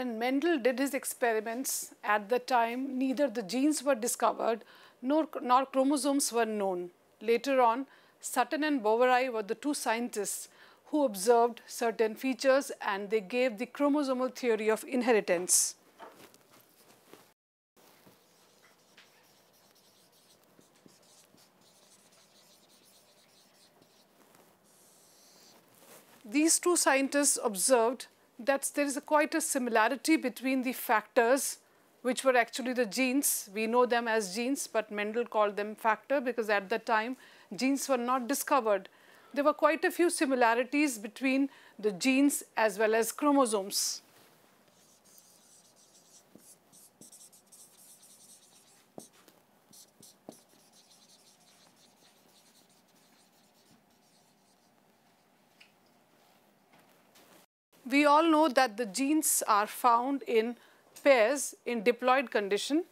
When Mendel did his experiments, at the time neither the genes were discovered nor chromosomes were known. Later on, Sutton and Boveri were the two scientists who observed certain features and they gave the chromosomal theory of inheritance. These two scientists observed that there is quite a similarity between the factors, which were actually the genes. We know them as genes, but Mendel called them factor because at that time genes were not discovered. There were quite a few similarities between the genes as well as chromosomes. We all know that the genes are found in pairs in diploid condition.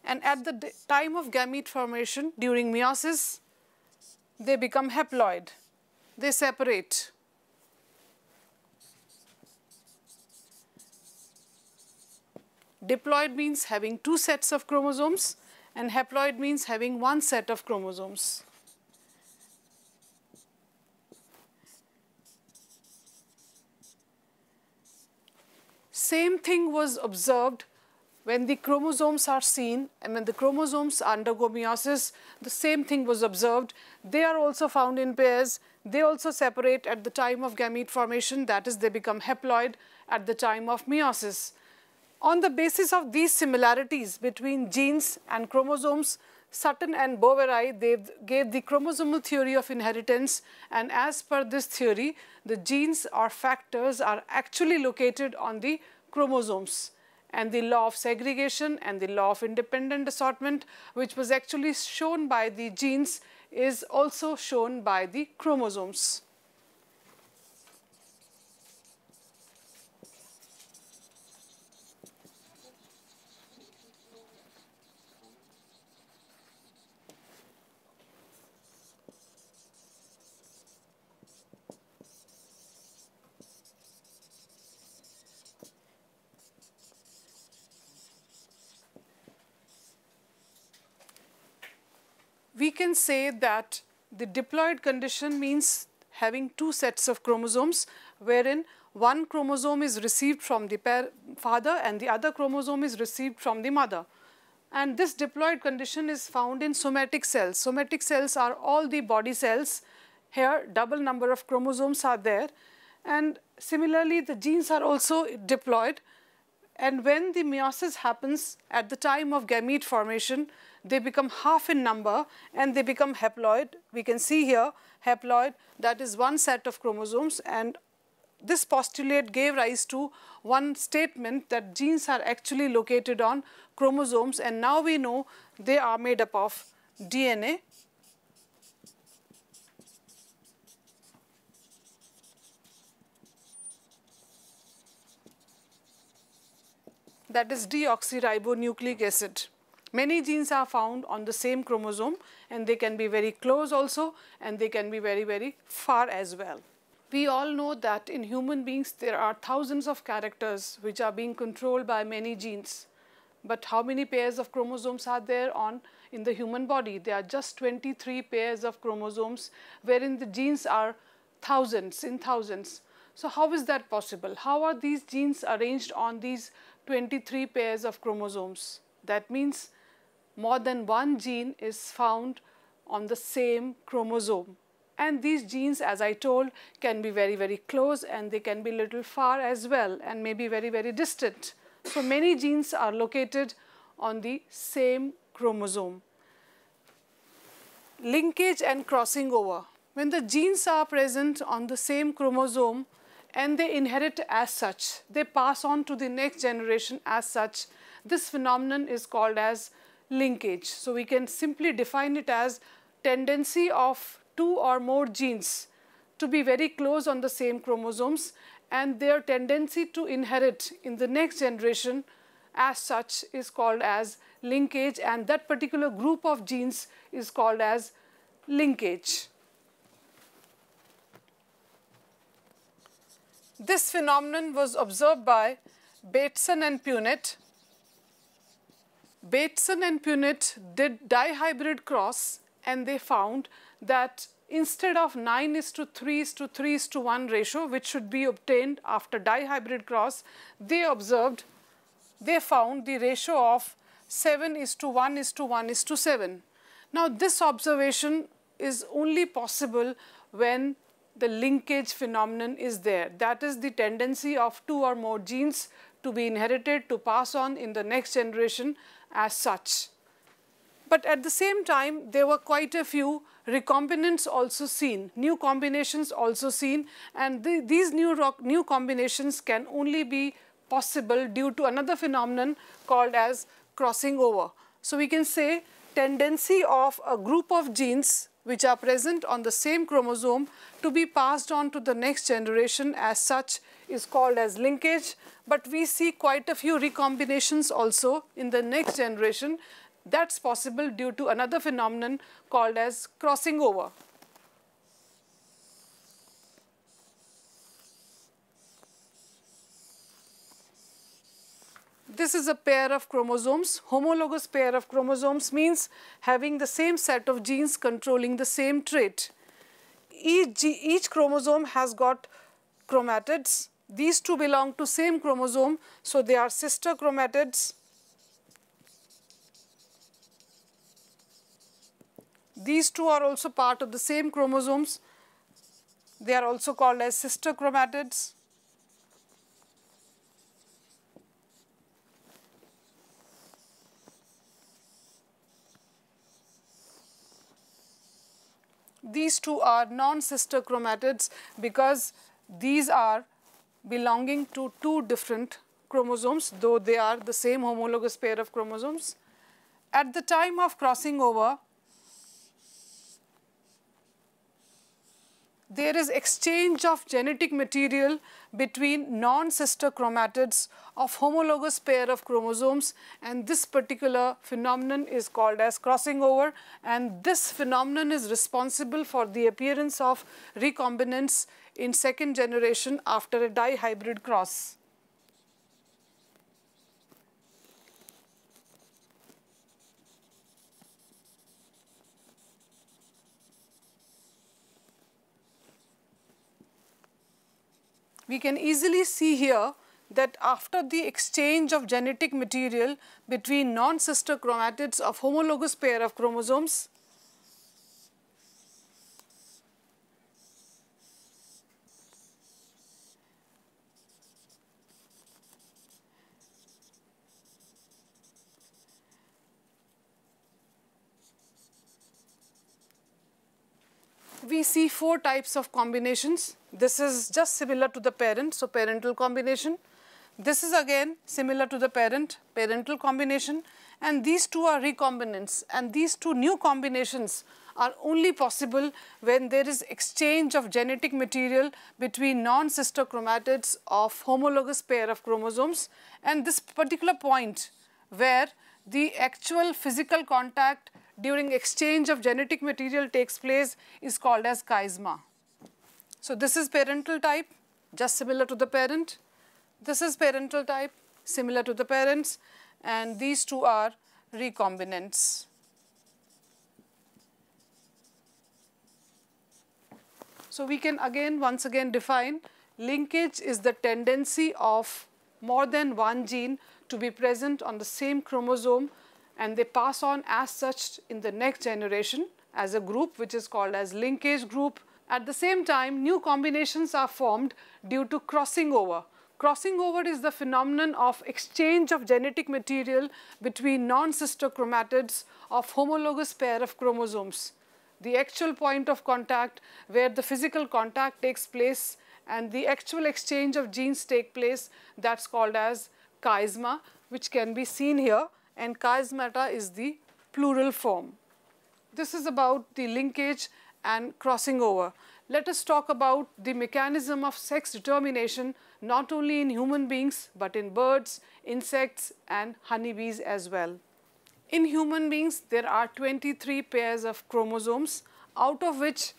And at the time of gamete formation during meiosis, they become haploid. They separate. Diploid means having two sets of chromosomes, and haploid means having one set of chromosomes. Same thing was observed when the chromosomes are seen, and when the chromosomes undergo meiosis, the same thing was observed. They are also found in pairs. They also separate at the time of gamete formation, that is, they become haploid at the time of meiosis. On the basis of these similarities between genes and chromosomes, Sutton and Boveri, they gave the chromosomal theory of inheritance, and as per this theory, the genes or factors are actually located on the chromosomes. And the law of segregation and the law of independent assortment, which was actually shown by the genes, is also shown by the chromosomes. We can say that the diploid condition means having two sets of chromosomes, wherein one chromosome is received from the father and the other chromosome is received from the mother. And this diploid condition is found in somatic cells. Somatic cells are all the body cells. Here, double number of chromosomes are there. And similarly, the genes are also diploid. And when the meiosis happens at the time of gamete formation, they become half in number and they become haploid. We can see here haploid, that is one set of chromosomes, and this postulate gave rise to one statement that genes are actually located on chromosomes, and now we know they are made up of DNA. That is deoxyribonucleic acid. Many genes are found on the same chromosome, and they can be very close also, and they can be very, very far as well. We all know that in human beings there are thousands of characters which are being controlled by many genes. But how many pairs of chromosomes are there in the human body? There are just 23 pairs of chromosomes, wherein the genes are thousands, in thousands. So how is that possible? How are these genes arranged on these 23 pairs of chromosomes? That means more than one gene is found on the same chromosome. And these genes, as I told, can be very, very close, and they can be little far as well, and maybe very, very distant. So many genes are located on the same chromosome. Linkage and crossing over. When the genes are present on the same chromosome and they inherit as such, they pass on to the next generation as such, this phenomenon is called as linkage. So we can simply define it as tendency of two or more genes to be very close on the same chromosomes, and their tendency to inherit in the next generation as such is called as linkage, and that particular group of genes is called as linkage. This phenomenon was observed by Bateson and Punnett. Bateson and Punnett did dihybrid cross, and they found that instead of 9:3:3:1 ratio, which should be obtained after dihybrid cross, they found the ratio of 7:1:1:7. Now, this observation is only possible when the linkage phenomenon is there. That is the tendency of two or more genes to be inherited, to pass on in the next generation as such. But at the same time, there were quite a few recombinants also seen, new combinations also seen, and these new combinations can only be possible due to another phenomenon called as crossing over. So we can say tendency of a group of genes which are present on the same chromosome to be passed on to the next generation as such is called as linkage. But we see quite a few recombinations also in the next generation. That's possible due to another phenomenon called as crossing over. This is a pair of chromosomes. Homologous pair of chromosomes means having the same set of genes controlling the same trait. Each chromosome has got chromatids. These two belong to same chromosome, so they are sister chromatids. These two are also part of the same chromosomes. They are also called as sister chromatids. These two are non-sister chromatids because these are belonging to two different chromosomes, though they are the same homologous pair of chromosomes. At the time of crossing over, there is exchange of genetic material between non-sister chromatids of homologous pair of chromosomes, and this particular phenomenon is called as crossing over, and this phenomenon is responsible for the appearance of recombinants in second generation after a dihybrid cross. We can easily see here that after the exchange of genetic material between non-sister chromatids of homologous pair of chromosomes, we see four types of combinations. This is just similar to the parent, so parental combination. This is again similar to the parent, parental combination, and these two are recombinants, and these two new combinations are only possible when there is exchange of genetic material between non-sister chromatids of homologous pair of chromosomes, and this particular point where the actual physical contact during exchange of genetic material takes place is called as chiasma. So this is parental type, just similar to the parent. This is parental type, similar to the parents, and these two are recombinants. So we can once again define linkage is the tendency of more than one gene to be present on the same chromosome, and they pass on as such in the next generation as a group which is called as linkage group. At the same time, new combinations are formed due to crossing over. Crossing over is the phenomenon of exchange of genetic material between non-sister chromatids of homologous pair of chromosomes. The actual point of contact where the physical contact takes place and the actual exchange of genes take place, that's called as chiasma, which can be seen here, and chiasmata is the plural form. This is about the linkage and crossing over. Let us talk about the mechanism of sex determination not only in human beings but in birds, insects and honeybees as well. In human beings, there are 23 pairs of chromosomes, out of which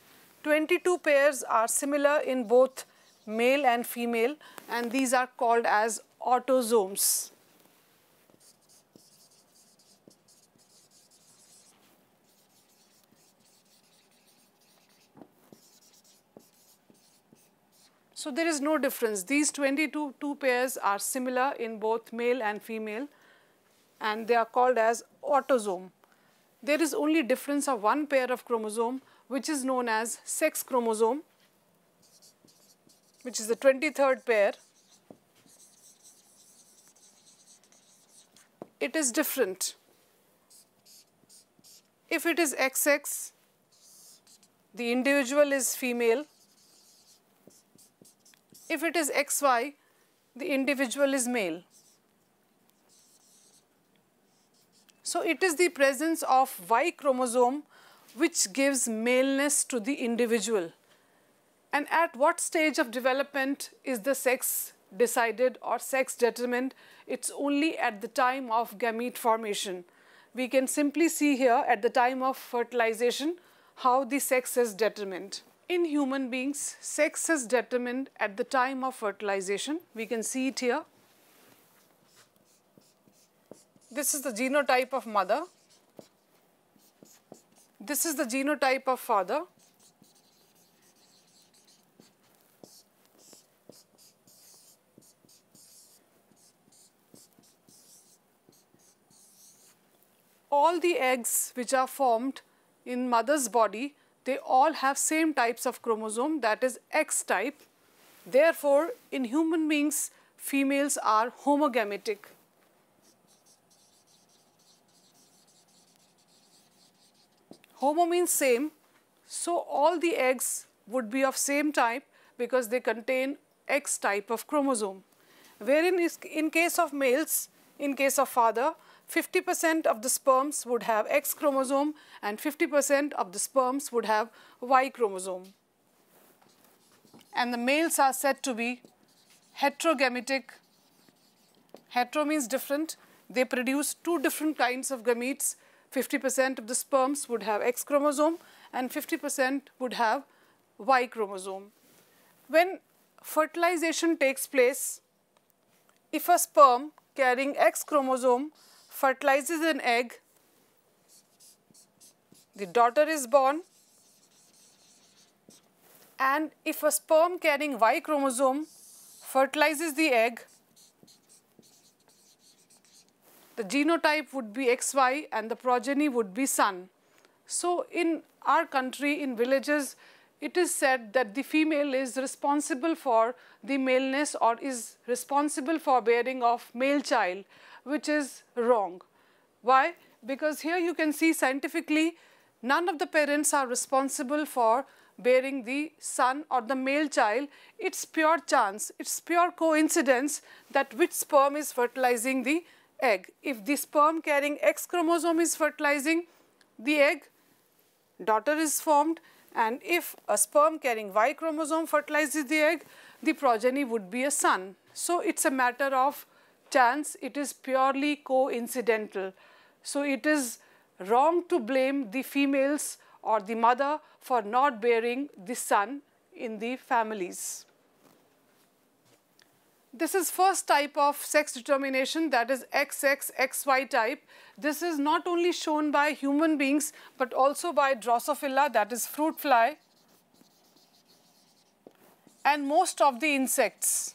22 pairs are similar in both male and female, and these are called as autosomes. So there is no difference. These 22 pairs are similar in both male and female, and they are called as autosome. There is only difference of one pair of chromosome, which is known as sex chromosome, which is the 23rd pair. It is different. If it is XX, the individual is female. If it is XY, the individual is male. So it is the presence of Y chromosome which gives maleness to the individual. And at what stage of development is the sex decided or sex determined? It's only at the time of gamete formation. We can simply see here at the time of fertilization how the sex is determined. In human beings, sex is determined at the time of fertilization. We can see it here. This is the genotype of mother. This is the genotype of father. All the eggs which are formed in mother's body, they all have same types of chromosome, that is X type. Therefore, in human beings, females are homogametic. Homo means same, so all the eggs would be of same type because they contain X type of chromosome. Wherein in case of males, in case of father, 50% of the sperms would have X chromosome and 50% of the sperms would have Y chromosome. And the males are said to be heterogametic. Hetero means different. They produce two different kinds of gametes. 50% of the sperms would have X chromosome and 50% would have Y chromosome. When fertilization takes place, if a sperm carrying X chromosome fertilizes an egg, the daughter is born, and if a sperm carrying Y chromosome fertilizes the egg, the genotype would be XY and the progeny would be son. So in our country, in villages, it is said that the female is responsible for the maleness or is responsible for bearing of male child, which is wrong. Why? Because here you can see scientifically none of the parents are responsible for bearing the son or the male child. It's pure chance, it's pure coincidence that which sperm is fertilizing the egg. If the sperm carrying X chromosome is fertilizing the egg, daughter is formed, and if a sperm carrying Y chromosome fertilizes the egg, the progeny would be a son. So it's a matter of chance, it is purely coincidental. So it is wrong to blame the females or the mother for not bearing the son in the families. This is first type of sex determination, that is XX, XY type. This is not only shown by human beings but also by Drosophila, that is fruit fly, and most of the insects.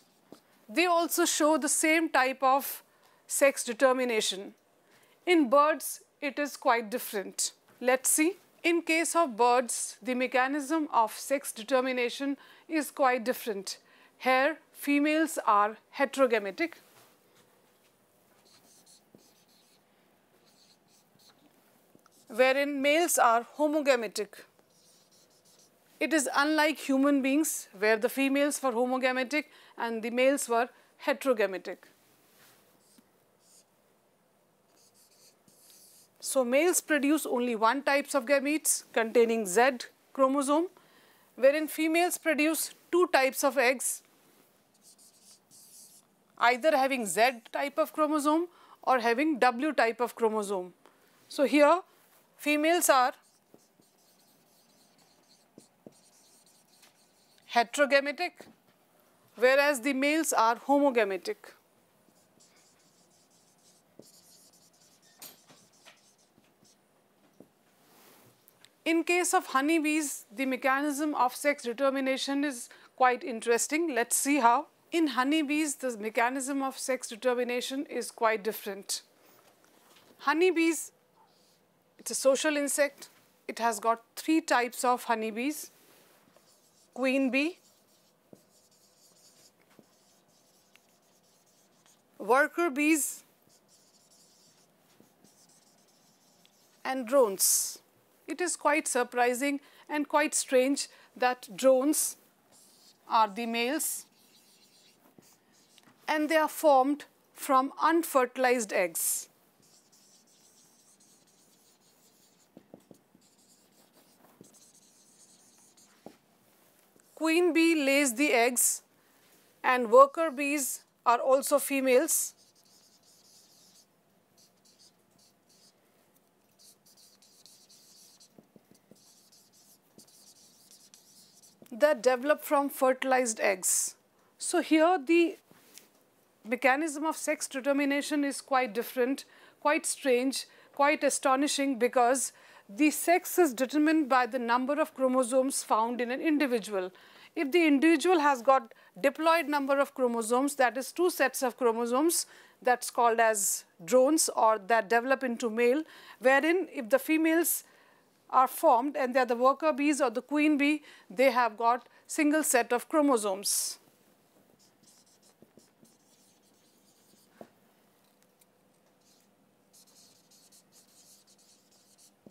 They also show the same type of sex determination. In birds, it is quite different. Let's see. In case of birds, the mechanism of sex determination is quite different. Here, females are heterogametic. Wherein males are homogametic. It is unlike human beings where the females were homogametic and the males were heterogametic. So males produce only one type of gametes containing Z chromosome, wherein females produce two types of eggs, either having Z type of chromosome or having W type of chromosome. So here females are heterogametic whereas the males are homogametic. In case of honeybees, the mechanism of sex determination is quite interesting. Let's see how. In honeybees, the mechanism of sex determination is quite different. Honeybees, it's a social insect. It has got 3 types of honeybees: queen bee, worker bees, and drones. It is quite surprising and quite strange that drones are the males and they are formed from unfertilized eggs. Queen bee lays the eggs and worker bees are also females. That develop from fertilized eggs. So here the mechanism of sex determination is quite different, quite strange, quite astonishing, because the sex is determined by the number of chromosomes found in an individual. If the individual has got diploid number of chromosomes, that is 2 sets of chromosomes, that's called as drones, or that develop into male, wherein if the females are formed and they are the worker bees or the queen bee, they have got single set of chromosomes.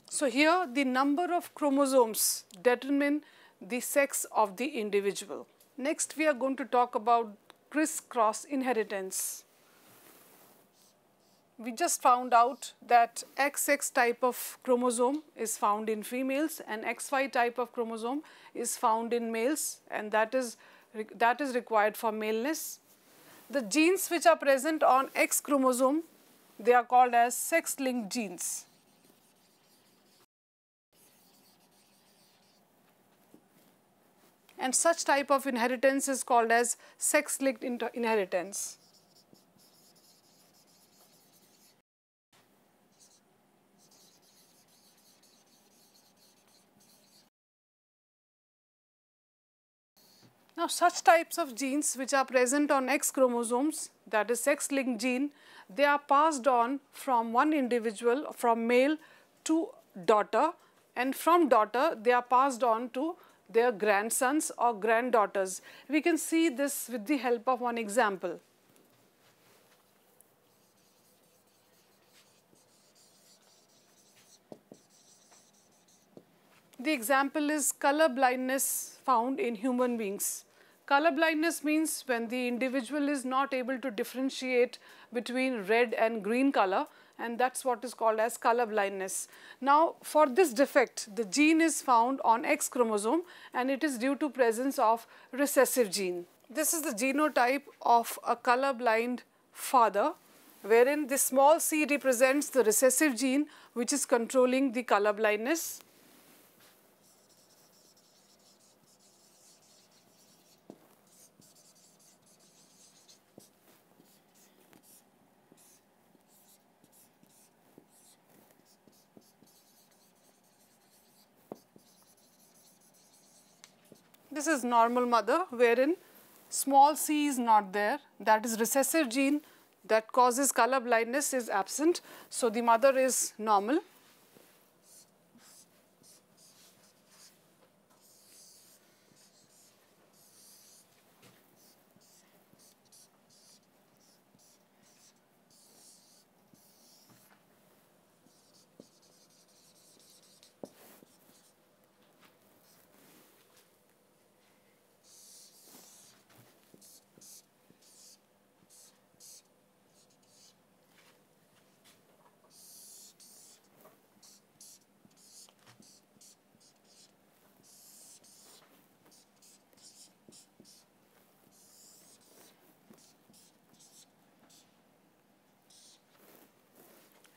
So here the number of chromosomes determine the sex of the individual. Next we are going to talk about criss-cross inheritance. We just found out that XX type of chromosome is found in females and XY type of chromosome is found in males, and that is required for maleness. The genes which are present on X chromosome, they are called as sex-linked genes. And such type of inheritance is called as sex-linked inheritance. Now, such types of genes which are present on X chromosomes, that is sex-linked gene, they are passed on from one individual, from male to daughter, and from daughter they are passed on to their grandsons or granddaughters. We can see this with the help of one example. The example is color blindness found in human beings. Color blindness means when the individual is not able to differentiate between red and green color, and that's what is called as color blindness. Now, for this defect, the gene is found on X chromosome and it is due to presence of recessive gene. This is the genotype of a color blind father, wherein the small c represents the recessive gene which is controlling the color blindness. This is normal mother, wherein small c is not there, that is recessive gene that causes color blindness is absent, so the mother is normal.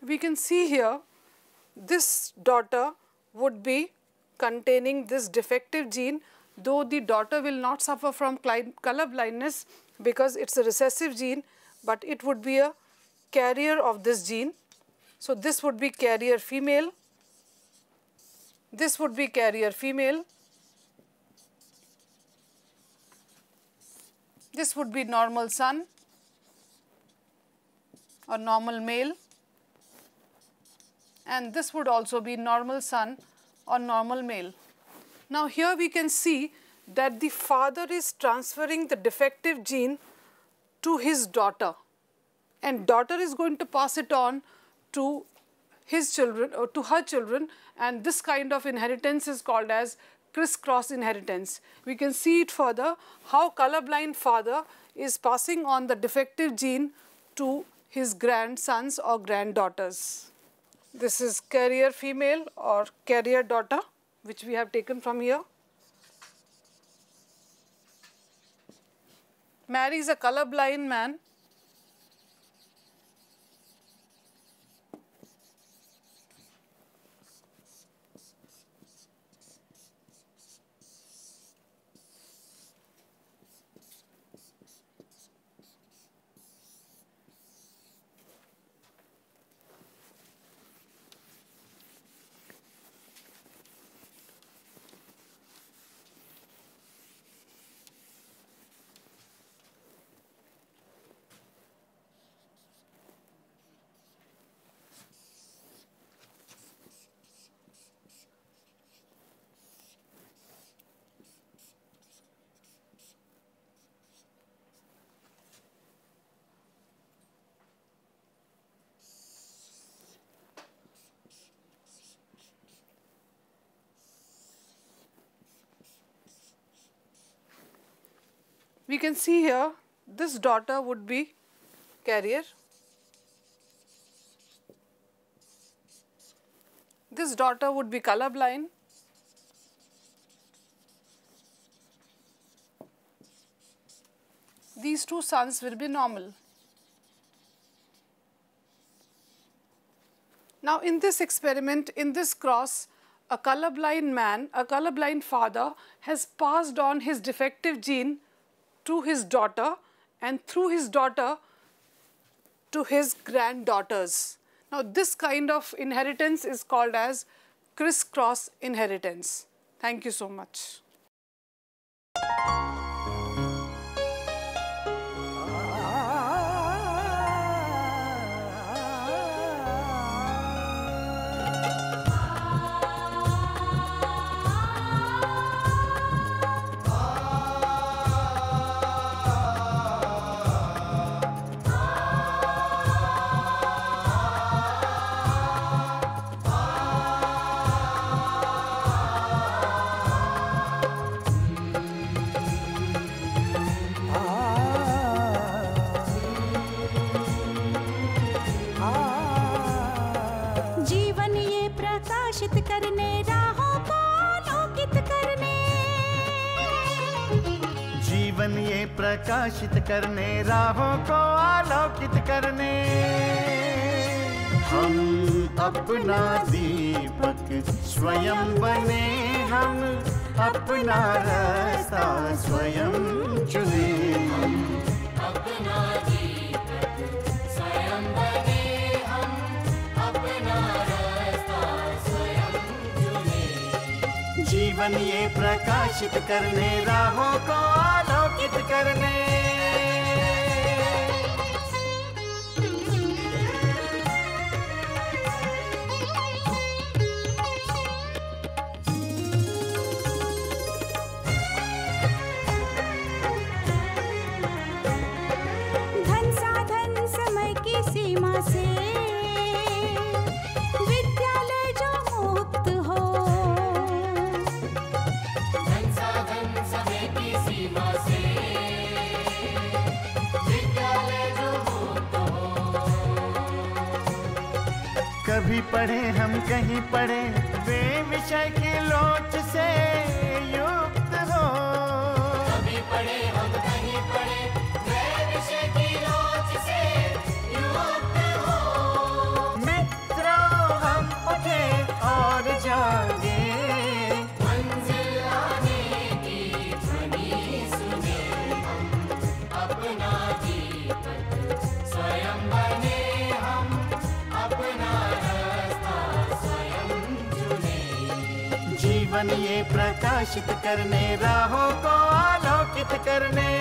We can see here this daughter would be containing this defective gene though the daughter will not suffer from color blindness because it's a recessive gene, but it would be a carrier of this gene. So this would be carrier female, this would be carrier female, this would be normal son or normal male, and this would also be normal son or normal male. Now here we can see that the father is transferring the defective gene to his daughter, and daughter is going to pass it on to his children or to her children, and this kind of inheritance is called as crisscross inheritance. We can see it further how colorblind father is passing on the defective gene to his grandsons or granddaughters. This is carrier female or carrier daughter, which we have taken from here. Marries a colorblind man. We can see here this daughter would be carrier, this daughter would be colorblind, these two sons will be normal. Now in this experiment, in this cross, a colorblind man, a colorblind father has passed on his defective gene to his daughter, and through his daughter to his granddaughters. Now this kind of inheritance is called as crisscross inheritance. Thank you so much. जीवन ये प्रकाशित करने राहों को आलोकित करने हम अपना दीपक स्वयं बने, हम अपना रास्ता स्वयं चुने। हम अपना दीपक स्वयं बने, हम अपना रास्ता स्वयं चुने। जीवन ये प्रकाशित करने राहों को आलोकित करने। धन साधन समय की सीमा से विद्यालय जो मुक्त हो, धन साधन समय की सीमा से विद्यालय जो मुक्त हो। कभी पढ़े हम कहीं पढ़े वे विषय की लोच से युक्त हो। कभी पढ़े हम कहीं पढ़े वे विषय की लोच से युक्त हो। मित्रों हम उठे और जागे, मंजिल आने की प्रकाशित करने, राहों को आलोकित करने।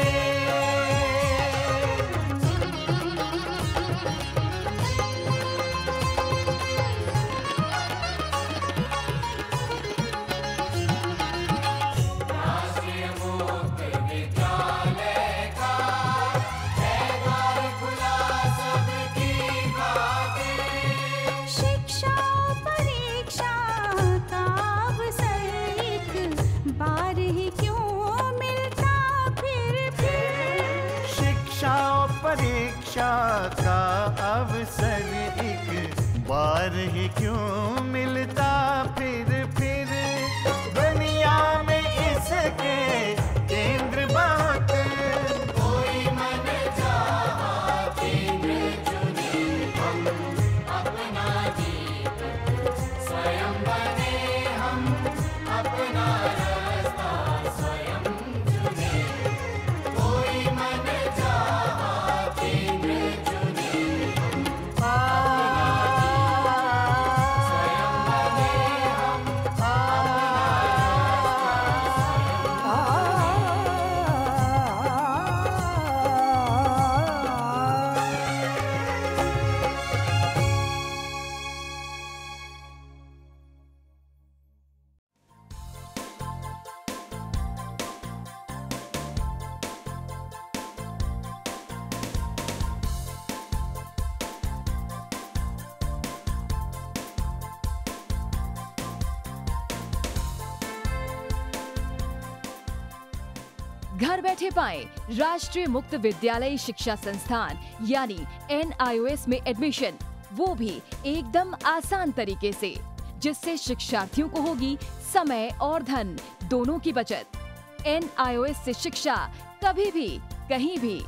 परीक्षा का अवसर एक बार ही क्यों मिलता फिर दुनिया में इसके केंद्र बहुत। कोई मन चाहा केंद्र चुने, हम अपना दीपक स्वयं बने, हम अपना रास्ता स्वयं चुने। कोई मन घर बैठे पाएं राष्ट्रीय मुक्त विद्यालय शिक्षा संस्थान यानी NIOS में एडमिशन, वो भी एकदम आसान तरीके से, जिससे शिक्षार्थियों को होगी समय और धन दोनों की बचत। NIOS से शिक्षा कभी भी कहीं भी।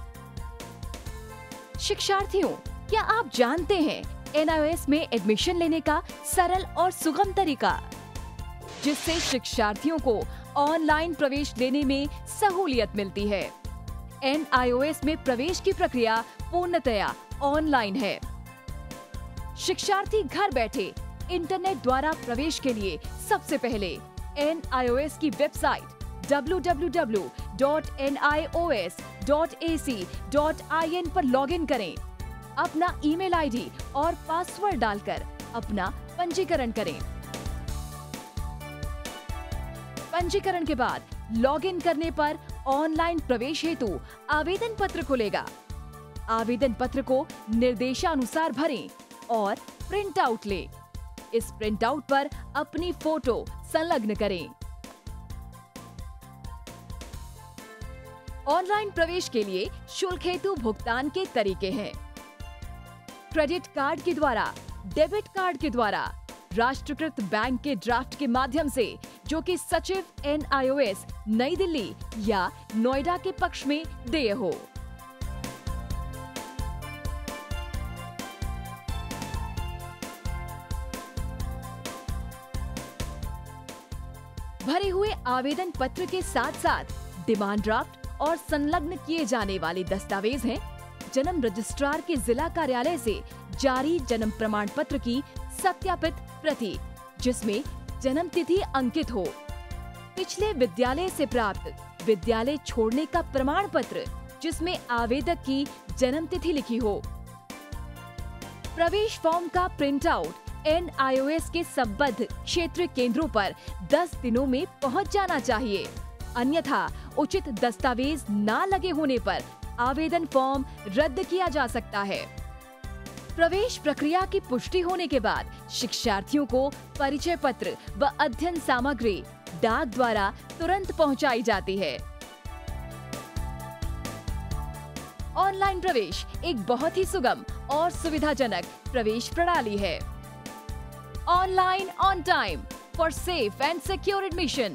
शिक्षार्थियों, क्या आप जानते हैं NIOS में एडमिशन लेने का सरल और सुगम तरीका, जिससे शिक्षार्थियों को ऑनलाइन प्रवेश लेने में सहूलियत मिलती है। NIOS में प्रवेश की प्रक्रिया पूर्णतया ऑनलाइन है। शिक्षार्थी घर बैठे इंटरनेट द्वारा प्रवेश के लिए सबसे पहले NIOS की वेबसाइट www.nios.ac.in पर लॉगिन करें। अपना ईमेल आईडी और पासवर्ड डालकर अपना पंजीकरण करें। पंजीकरण के बाद लॉगिन करने पर ऑनलाइन प्रवेश हेतु आवेदन पत्र खुलेगा। आवेदन पत्र को निर्देशानुसार भरें और प्रिंट आउट लें। इस प्रिंट आउट पर अपनी फोटो संलग्न करें। ऑनलाइन प्रवेश के लिए शुल्क हेतु भुगतान के तरीके हैं: क्रेडिट कार्ड के द्वारा, डेबिट कार्ड के द्वारा, राष्ट्रीयकृत बैंक के ड्राफ्ट के माध्यम से, जो कि सचिव NIOS नई दिल्ली या नोएडा के पक्ष में देय हो। भरे हुए आवेदन पत्र के साथ साथ डिमांड ड्राफ्ट और संलग्न किए जाने वाले दस्तावेज हैं: जन्म रजिस्ट्रार के जिला कार्यालय से जारी जन्म प्रमाण पत्र की सत्यापित प्रति, जिसमें जन्म तिथि अंकित हो, पिछले विद्यालय से प्राप्त विद्यालय छोड़ने का प्रमाण पत्र, जिसमें आवेदक की जन्म तिथि लिखी हो। प्रवेश फॉर्म का प्रिंट आउट NIOS के संबद्ध क्षेत्रीय केंद्रों पर 10 दिनों में पहुंच जाना चाहिए, अन्यथा उचित दस्तावेज न लगे होने पर आवेदन फॉर्म रद्द किया जा सकता है। प्रवेश प्रक्रिया की पुष्टि होने के बाद शिक्षार्थियों को परिचय पत्र व अध्ययन सामग्री डाक द्वारा तुरंत पहुंचाई जाती है। ऑनलाइन प्रवेश एक बहुत ही सुगम और सुविधाजनक प्रवेश प्रणाली है। Online on time for safe and secure admission.